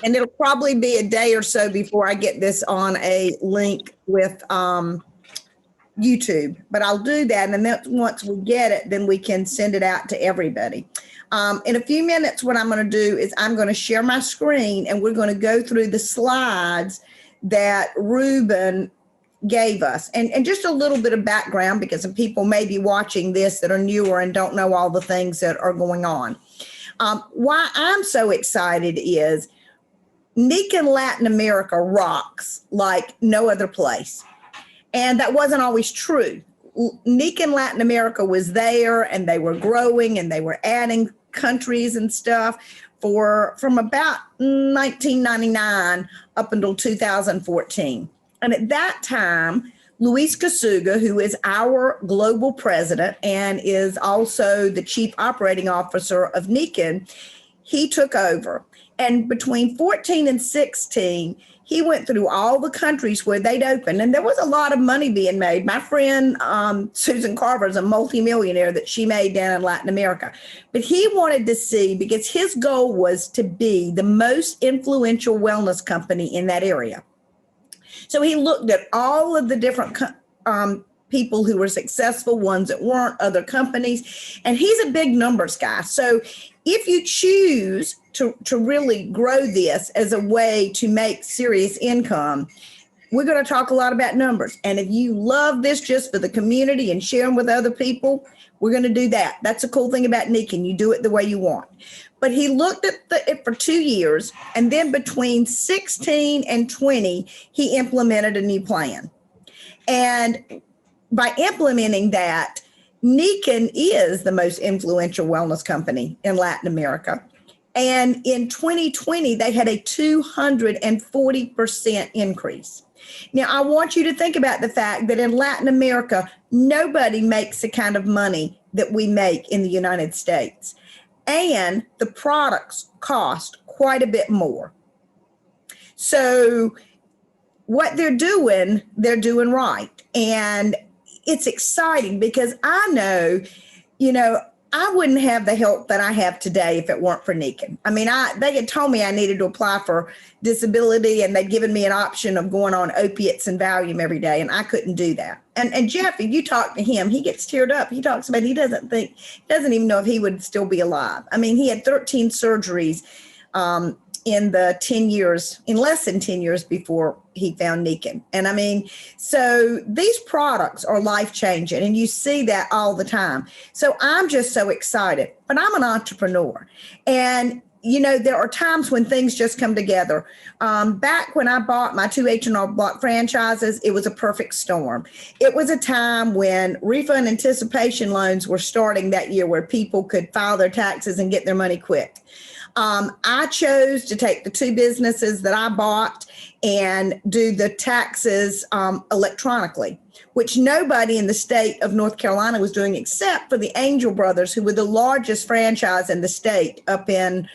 And it'll probably be a day or so before I get this on a link with YouTube, but I'll do that. And then once we get it, then we can send it out to everybody. In a few minutes, what I'm going to do is I'm going to share my screen and we're going to go through the slides that Ruben gave us. And just a little bit of background, because some people may be watching this that are newer and don't know all the things that are going on. Why I'm so excited is Nikken Latin America rocks like no other place. And that wasn't always true. Nikken Latin America was there and they were growing and they were adding countries and stuff from about 1999 up until 2014. And at that time, Luis Kasuga, who is our global president and is also the chief operating officer of Nikken, he took over. And between 14 and 16, he went through all the countries where they'd opened, and there was a lot of money being made. My friend Susan Carver is a multimillionaire that she made down in Latin America. But he wanted to see, because his goal was to be the most influential wellness company in that area. So he looked at all of the different people who were successful, ones that weren't, other companies, and he's a big numbers guy. So if you choose to really grow this as a way to make serious income, we're going to talk a lot about numbers. And if you love this just for the community and sharing with other people, we're going to do that. That's a cool thing about Nikken. You do it the way you want. But he looked at it for 2 years, and then between 16 and 20, he implemented a new plan. And by implementing that, Nikken is the most influential wellness company in Latin America. And in 2020, they had a 240% increase. Now, I want you to think about the fact that in Latin America, nobody makes the kind of money that we make in the United States. And the products cost quite a bit more. So what they're doing right. And it's exciting because I know, I wouldn't have the help that I have today if it weren't for Nikken. I mean, they had told me I needed to apply for disability, and they'd given me an option of going on opiates and Valium every day, and I couldn't do that. And Jeff, if you talk to him, he gets teared up. He talks about he doesn't even know if he would still be alive. I mean, he had 13 surgeries in less than 10 years before he found Nikken. And I mean, so these products are life-changing, and you see that all the time. So I'm just so excited, but I'm an entrepreneur. And, there are times when things just come together. Back when I bought my 2 H&R Block franchises, it was a perfect storm. It was a time when refund anticipation loans were starting that year, where people could file their taxes and get their money quick. I chose to take the 2 businesses that I bought and do the taxes electronically, which nobody in the state of North Carolina was doing except for the Angel Brothers, who were the largest franchise in the state up in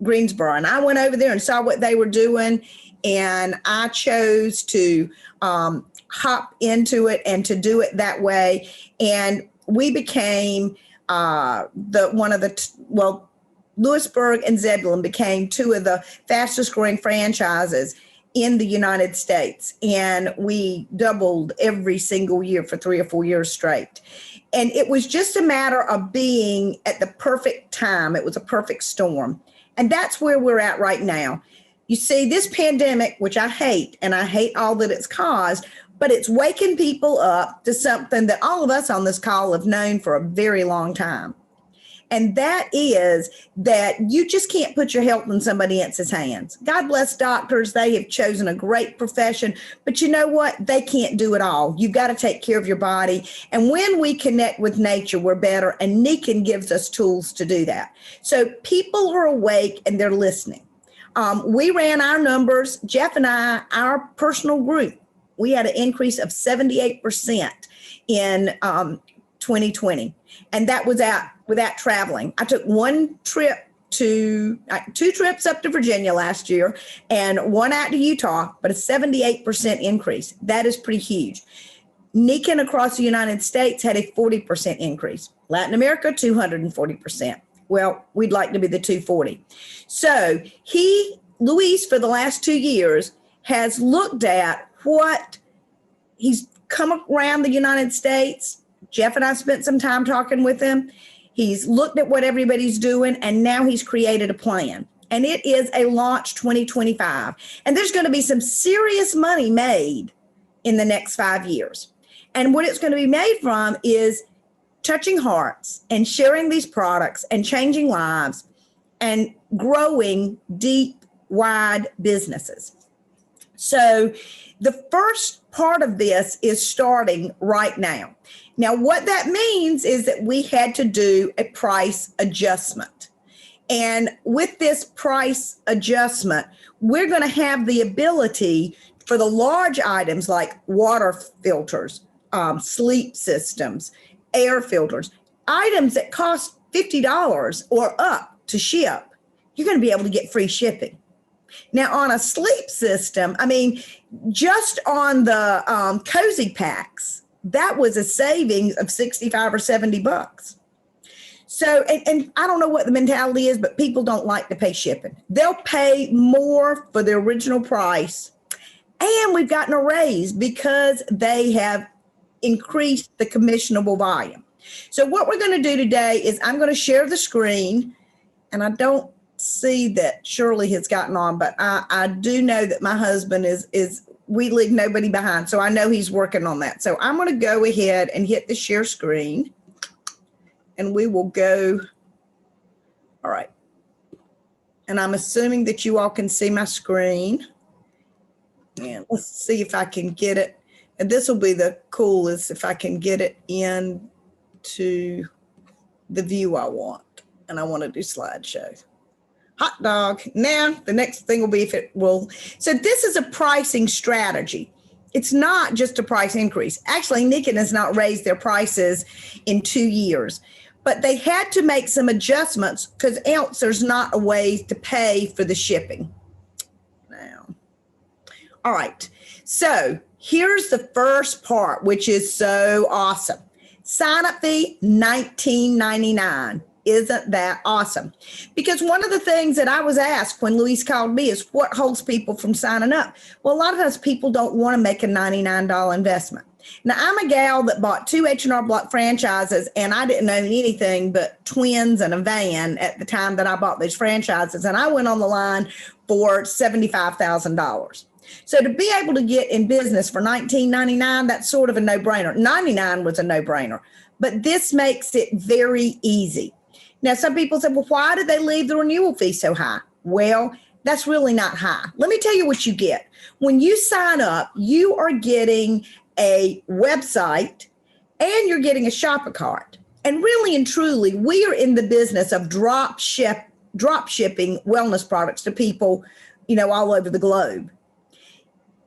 Greensboro. And I went over there and saw what they were doing, and I chose to hop into it and to do it that way. And we became Lewisburg and Zebulon became 2 of the fastest growing franchises in the United States. And we doubled every single year for 3 or 4 years straight. And it was just a matter of being at the perfect time. It was a perfect storm. And that's where we're at right now. You see, this pandemic, which I hate, and I hate all that it's caused, but it's waking people up to something that all of us on this call have known for a very long time. And that is that you just can't put your health in somebody else's hands. God bless doctors. They have chosen a great profession, but you know what? They can't do it all. You've got to take care of your body. And when we connect with nature, we're better. And Nikken gives us tools to do that. So people are awake and they're listening. We ran our numbers, Jeff and I, our personal group, we had an increase of 78% in 2020. And that was without traveling. I took 2 trips up to Virginia last year and 1 out to Utah, but a 78% increase. That is pretty huge. Nikken across the United States had a 40% increase. Latin America, 240%. Well, we'd like to be the 240. So he Luis, for the last 2 years, has looked at what he's come around the United States. Jeff and I spent some time talking with him. He's looked at what everybody's doing, and now he's created a plan. And it is a launch 2025. And there's going to be some serious money made in the next 5 years. And what it's going to be made from is touching hearts and sharing these products and changing lives and growing deep, wide businesses. So the first part of this is starting right now. Now, what that means is that we had to do a price adjustment. And with this price adjustment, we're going to have the ability for the large items like water filters, sleep systems, air filters, items that cost $50 or up to ship, you're going to be able to get free shipping. Now, on a sleep system, I mean, just on the cozy packs, that was a savings of 65 or 70 bucks. So, and I don't know what the mentality is, but people don't like to pay shipping. They'll pay more for the original price. And we've gotten a raise because they have increased the commissionable volume. So what we're going to do today is I'm going to share the screen, and I don't see that Shirley has gotten on, but I do know that my husband is we leave nobody behind. So I know he's working on that. So I'm going to go ahead and hit the share screen, and we will go. All right. And I'm assuming that you all can see my screen. And let's see if I can get it. And this will be the coolest if I can get it into the view I want. And I want to do slideshow. Hot dog. Now, the next thing will be if it will. So this is a pricing strategy. It's not just a price increase. Actually, Nikken has not raised their prices in 2 years. But they had to make some adjustments because else there's not a way to pay for the shipping. Now, all right. So here's the first part, which is so awesome. Sign-up fee, $19.99. Isn't that awesome? Because one of the things that I was asked when Luis called me is what holds people from signing up? Well, a lot of times people don't want to make a $99 investment. Now, I'm a gal that bought 2 H&R Block franchises, and I didn't own anything but twins and a van at the time that I bought these franchises, and I went on the line for $75,000. So to be able to get in business for $19.99, that's sort of a no-brainer. $99 was a no-brainer, but this makes it very easy. Now, some people say, well, why did they leave the renewal fee so high? Well, that's really not high. Let me tell you what you get. When you sign up, you are getting a website and you're getting a shopper cart. And really and truly, we are in the business of drop shipping wellness products to people, all over the globe.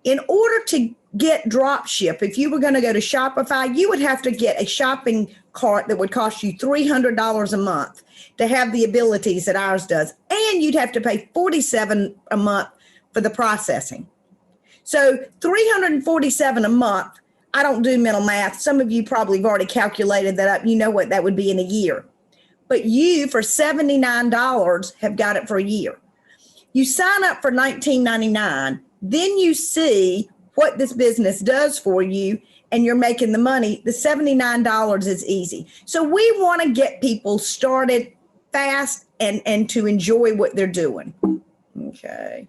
In order to get drop ship, if you were going to go to Shopify, you would have to get a shopping cart that would cost you $300 a month to have the abilities that ours does. And you'd have to pay $47 a month for the processing. So $347 a month, I don't do mental math. Some of you probably have already calculated that up. You know what that would be in a year. But you, for $79, have got it for a year. You sign up for $19.99, then you see what this business does for you, and you're making the money. The $79 is easy. So we want to get people started fast and to enjoy what they're doing. Okay.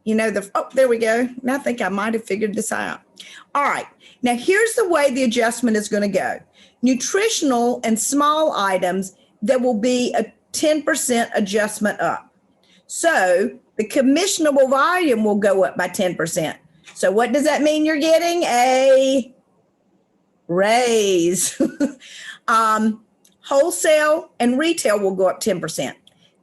There we go. Now I think I might have figured this out. All right. Now here's the way the adjustment is going to go. Nutritional and small items, there will be a 10% adjustment up. So the commissionable volume will go up by 10%. So what does that mean? You're getting a raise. Wholesale and retail will go up 10%.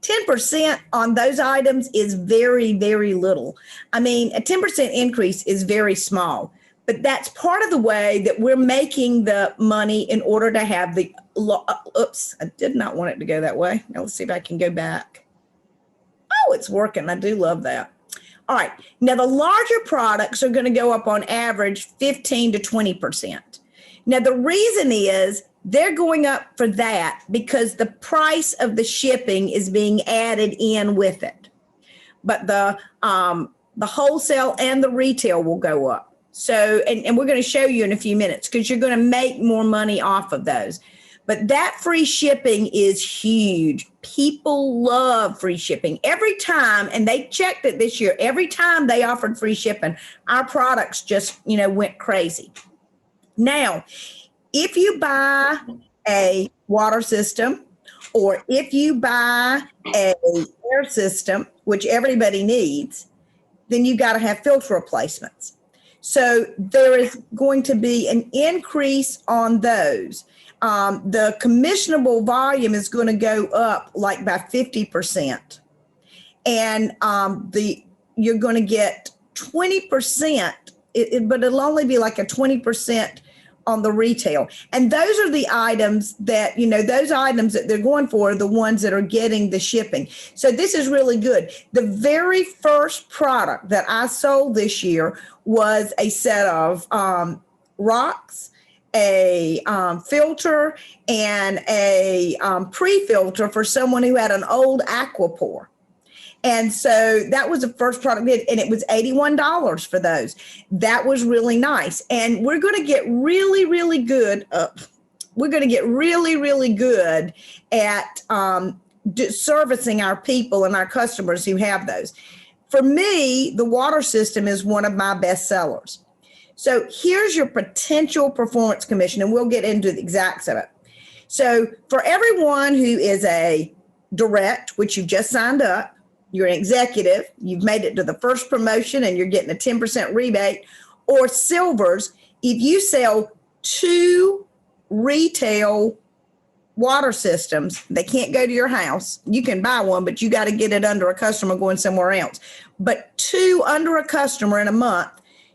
10% on those items is very, very little. I mean, a 10% increase is very small, but that's part of the way that we're making the money in order to have the, oops, I did not want it to go that way. Now let's see if I can go back. Oh, it's working. I do love that. All right. Now the larger products are going to go up on average 15 to 20%. Now the reason is They're going up for that because the price of the shipping is being added in with it. But the wholesale and the retail will go up. So, and we're going to show you in a few minutes because you're going to make more money off of those. But that free shipping is huge. People love free shipping. Every time, and they checked it this year, every time they offered free shipping, our products just, went crazy. Now, if you buy a water system or if you buy a air system, which everybody needs, then you got to have filter replacements. So there is going to be an increase on those. The commissionable volume is going to go up like by 50%. And you're going to get 20%, but it'll only be like a 20% on the retail. And those are the items that, those items that they're going for are the ones that are getting the shipping. So this is really good. The very first product that I sold this year was a set of rocks, a filter, and a pre-filter for someone who had an old Aquapor. And so that was the first product, and it was $81 for those. That was really nice. And we're going to get really, really good. We're going to get really, really good at servicing our people and our customers who have those. For me, the water system is one of my best sellers. So here's your potential performance commission, and we'll get into the exacts of it. So for everyone who is a direct, which you've just signed up, you're an executive, you've made it to the first promotion and you're getting a 10% rebate, or silvers, if you sell 2 retail water systems, they can't go to your house. You can buy one, but you got to get it under a customer going somewhere else. But 2 under a customer in a month,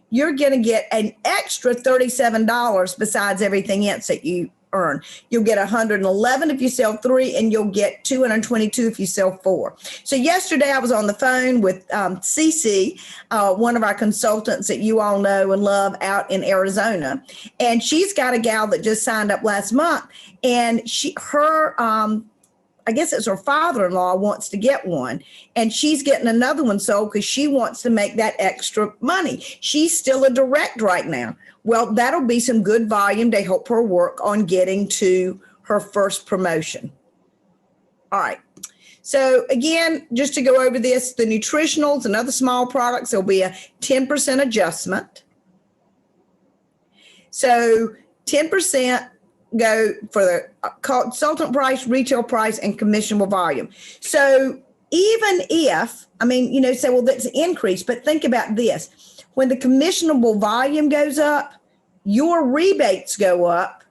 you're going to get an extra $37 besides everything else that you earn. You'll get 111 if you sell 3, and you'll get 222 if you sell 4. So yesterday I was on the phone with Cece, one of our consultants that you all know and love out in Arizona, and she's got a gal that just signed up last month, and I guess it's her father-in-law wants to get one, and she's getting another one sold because she wants to make that extra money. She's still a direct right now. Well, that'll be some good volume to help her work on getting to her first promotion. All right. So again, just to go over this, the nutritionals and other small products, there'll be a 10% adjustment. So 10% go for the consultant price, retail price, and commissionable volume. So even if, say, well, that's an increase, but think about this. When the commissionable volume goes up, your rebates go up,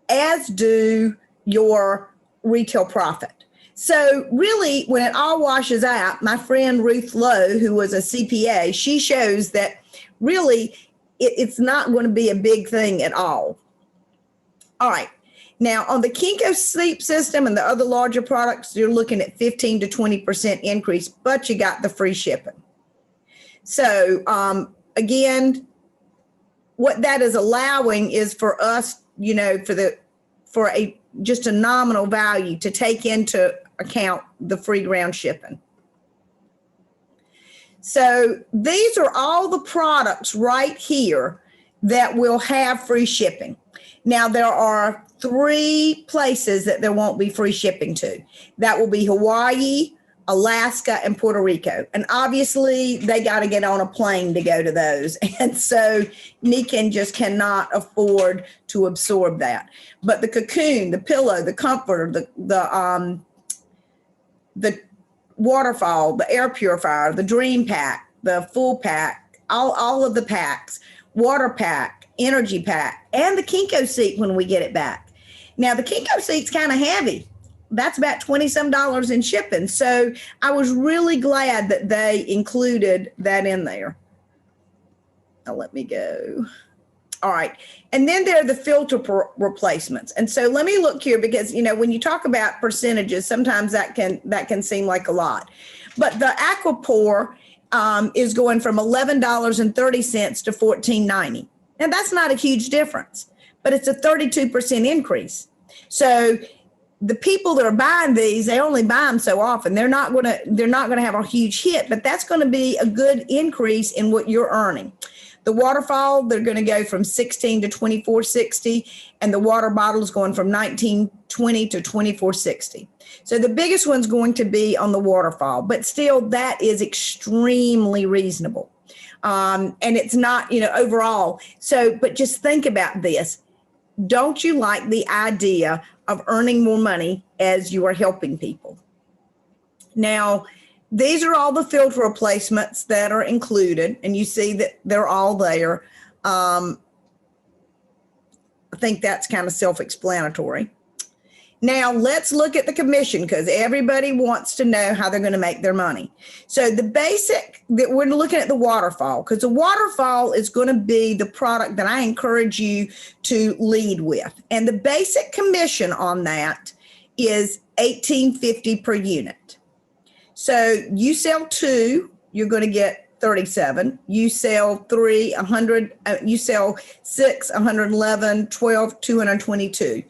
as do your retail profit. So really, when it all washes out, my friend Ruth Lowe, who was a CPA, she shows that really it's not going to be a big thing at all. All right. Now, on the Kinko Sleep System and the other larger products, you're looking at 15 to 20% increase, but you got the free shipping. So, again, what that is allowing is for us, for just a nominal value to take into account the free ground shipping. So these are all the products right here that will have free shipping. Now, there are 3 places that there won't be free shipping to. That will be Hawaii, Alaska, and Puerto Rico. And obviously, they got to get on a plane to go to those. And so Nikken just cannot afford to absorb that. But the Cocoon, the pillow, the comforter, the waterfall, the air purifier, the dream pack, the full pack, all of the packs, water pack, energy pack, and the Kinko seat when we get it back. Now, the Kinko seat's kind of heavy. That's about $20-some in shipping. So I was really glad that they included that in there. Now let me go. All right. And then there are the filter replacements. And so let me look here because, when you talk about percentages, sometimes that can seem like a lot. But the Aquapor is going from $11.30 to $14.90. And that's not a huge difference, but it's a 32% increase. So the people that are buying these, they only buy them so often. They're not going to have a huge hit, but that's going to be a good increase in what you're earning. The waterfall, they're going to go from 16 to 24.60, and the water bottle is going from 19.20 to 24.60. So the biggest one's going to be on the waterfall, but still that is extremely reasonable. And it's not, overall. So, but just think about this. Don't you like the idea of earning more money as you are helping people? Now, these are all the filter replacements that are included, and you see that they're all there. I think that's kind of self-explanatory. Now, let's look at the commission, because everybody wants to know how they're going to make their money. So the basic, that we're looking at the waterfall, because the waterfall is going to be the product that I encourage you to lead with. And the basic commission on that is $18.50 per unit. So you sell 2, you're going to get 37. You sell 3, 100. You sell 6, 111. 12, 222.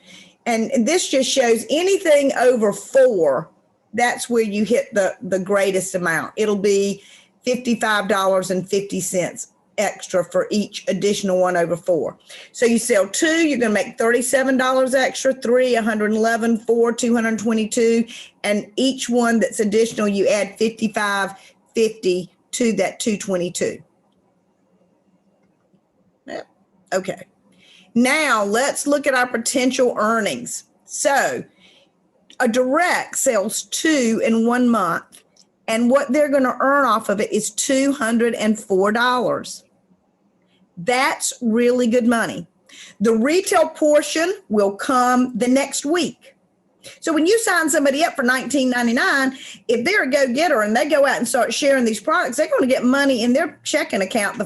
And this just shows anything over 4. That's where you hit the greatest amount. It'll be $55.50 extra for each additional one over 4. So you sell 2, you're going to make $37 extra. 3, 111. 4, 222, and each one that's additional, you add $55.50 to that 222. Yep. Okay. Now let's look at our potential earnings. So a direct sells 2 in 1 month, and what they're going to earn off of it is $204. That's really good money. The retail portion will come the next week. So when you sign somebody up for $19.99, if they're a go-getter and they go out and start sharing these products, they're going to get money in their checking account,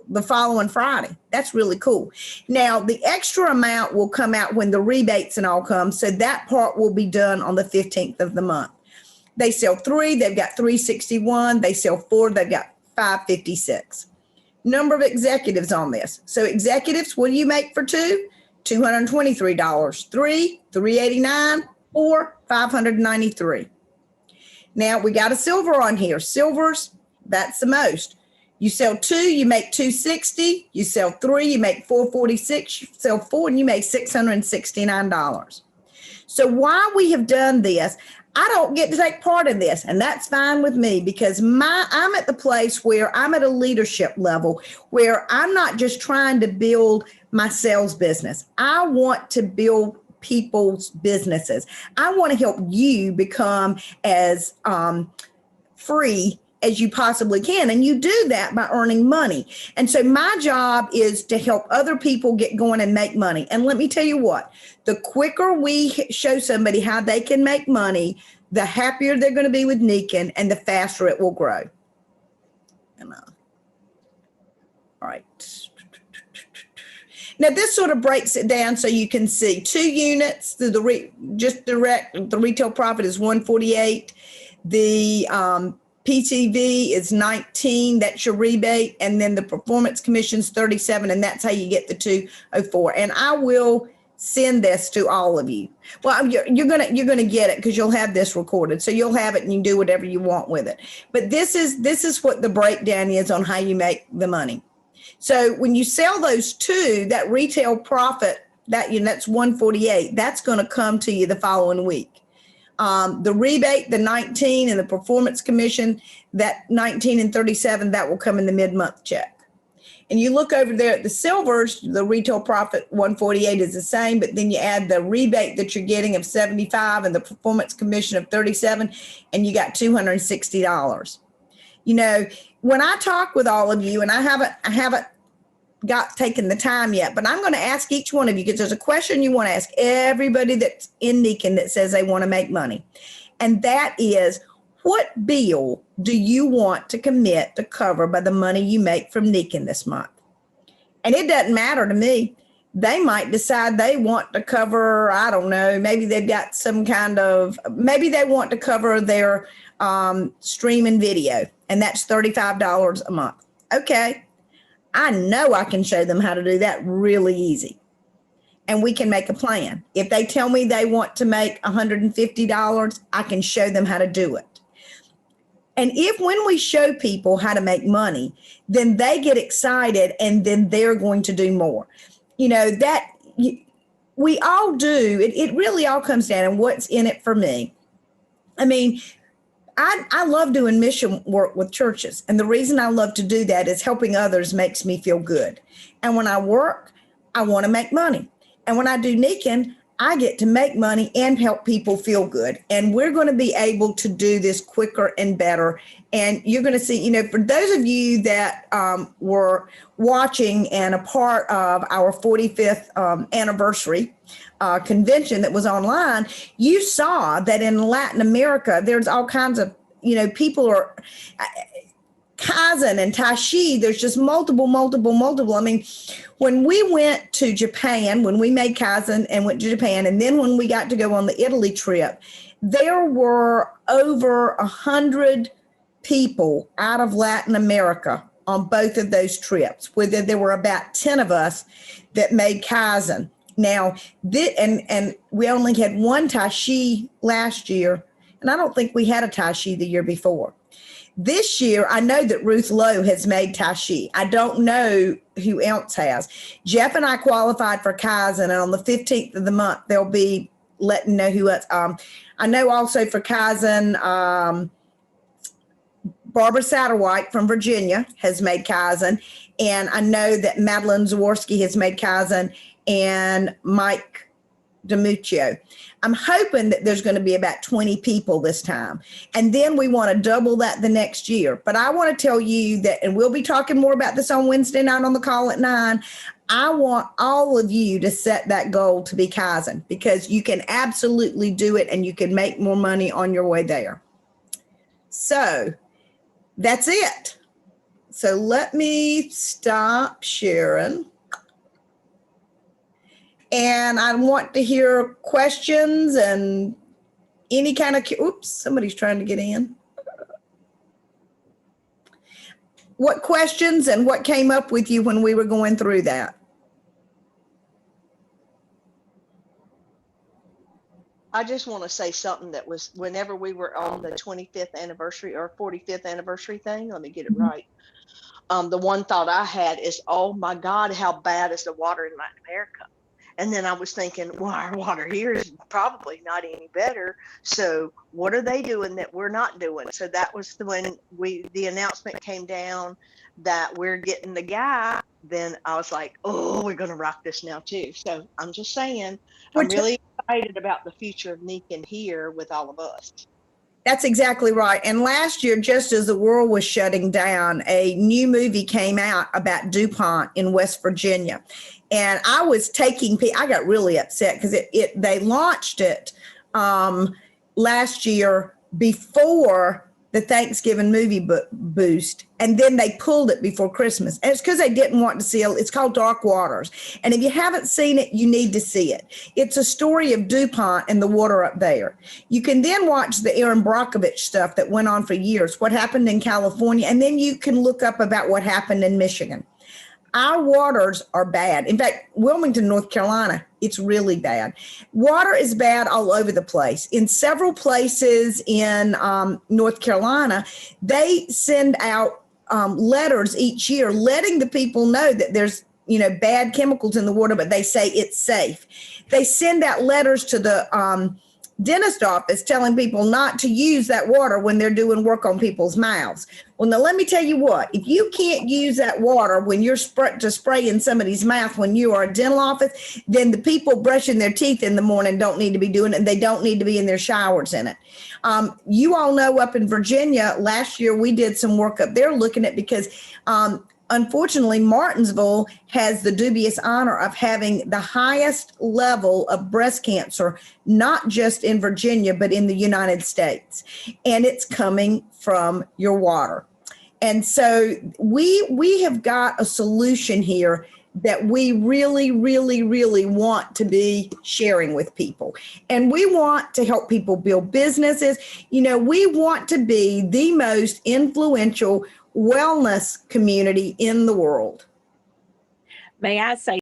the following Friday. That's really cool. Now, the extra amount will come out when the rebates and all come. So that part will be done on the 15th of the month. They sell 3, they've got $361. They sell 4, they've got $556. Number of executives on this. So executives, what do you make for 2? $223. 3, $389. 4, $593. Now we got a silver on here. Silvers, that's the most. You sell 2, you make $260. You sell 3, you make $446. You sell 4, and you make $669. So why we have done this, I don't get to take part in this, and that's fine with me, because I'm at the place where I'm at a leadership level where I'm not just trying to build my sales business. I want to build people's businesses. I want to help you become as free as you possibly can. And you do that by earning money. And so my job is to help other people get going and make money. And let me tell you what, the quicker we show somebody how they can make money, the happier they're going to be with Nikken, and the faster it will grow. All right. Now this sort of breaks it down so you can see 2 units. The retail profit is 148. The PTV is 19, that's your rebate, and then the performance commission is 37, and that's how you get the 204. And I will send this to all of you. Well, you're gonna get it because you'll have this recorded, so you'll have it and you can do whatever you want with it. But this is what the breakdown is on how you make the money. So when you sell those 2, that retail profit, that's 148, that's going to come to you the following week. The rebate, the 19, and the performance commission, that 19 and 37, that will come in the mid-month check. And you look over there at the silvers, the retail profit 148 is the same, but then you add the rebate that you're getting of 75 and the performance commission of 37, and you got $260. When I talk with all of you, and I haven't taken the time yet, but I'm going to ask each one of you, because there's a question you want to ask everybody that's in Nikken that says they want to make money. And that is, what bill do you want to commit to cover by the money you make from Nikken this month? And it doesn't matter to me. They might decide they want to cover, I don't know, maybe they've got maybe they want to cover their streaming video, and that's $35 a month. Okay. I know I can show them how to do that really easy. and we can make a plan. If they tell me they want to make $150, I can show them how to do it. And when we show people how to make money, then they get excited and then they're going to do more. We all do. It really all comes down to what's in it for me. I mean, I love doing mission work with churches. And the reason I love to do that is helping others makes me feel good. And when I work, I want to make money. And when I do Nikin, I get to make money and help people feel good. And we're going to be able to do this quicker and better. And you're going to see, for those of you that were watching and a part of our 45th anniversary convention that was online, you saw that in Latin America, there's all kinds of, people are Kaizen and Tai Chi. There's just multiple. I mean, when we went to Japan, when we made Kaizen and went to Japan, and then when we got to go on the Italy trip, there were over 100 people out of Latin America on both of those trips, where there were about 10 of us that made Kaizen. Now, and we only had one Tai Chi last year, and I don't think we had a Tai Chi the year before. This year, I know that Ruth Lowe has made Tai Chi. I don't know who else has. Jeff and I qualified for Kaizen, and on the 15th of the month, they'll be letting know who else. I know also for Kaizen, Barbara Satterwhite from Virginia has made Kaizen, and I know that Madeline Zaworski has made Kaizen, and Mike DiMuccio. I'm hoping that there's going to be about 20 people this time. And then we want to double that the next year. But I want to tell you that, and we'll be talking more about this on Wednesday night on the call at 9. I want all of you to set that goal to be Kaizen, because you can absolutely do it and you can make more money on your way there. So that's it. So let me stop sharing. And I want to hear questions and any kind of, oops, somebody's trying to get in. What questions and what came up with you when we were going through that? I just want to say something that was whenever we were on the 25th anniversary or 45th anniversary thing, let me get it right. The one thought I had is, oh my God, how bad is the water in Latin America? And then I was thinking, well, our water here is probably not any better. So what are they doing that we're not doing? So that was when the announcement came down that we're getting the guy. Then I was like, oh, we're going to rock this now too. So I'm just saying, I'm really excited about the future of Nikin here with all of us. That's exactly right. And last year, just as the world was shutting down, a new movie came out about DuPont in West Virginia. And I was I got really upset because they launched it last year before the Thanksgiving movie boost, and then they pulled it before Christmas. And it's because they didn't want to see it. It's called Dark Waters. And if you haven't seen it, you need to see it. It's a story of DuPont and the water up there. You can then watch the Aaron Brockovich stuff that went on for years, what happened in California, and then you can look up about what happened in Michigan. Our waters are bad. In fact, Wilmington, North Carolina, it's really bad. Water is bad all over the place. In several places in North Carolina, they send out letters each year letting the people know that there's bad chemicals in the water, but they say it's safe. They send out letters to the dentist office telling people not to use that water when they're doing work on people's mouths. Well, now let me tell you what, if you can't use that water when you're to spray in somebody's mouth when you are a dental office, then the people brushing their teeth in the morning don't need to be doing it, and they don't need to be in their showers in it. You all know up in Virginia, last year we did some work up there looking at, because unfortunately, Martinsville has the dubious honor of having the highest level of breast cancer, not just in Virginia, but in the United States. And it's coming from your water. And so we have got a solution here that we really, really, really want to be sharing with people. And we want to help people build businesses. We want to be the most influential wellness community in the world. May I say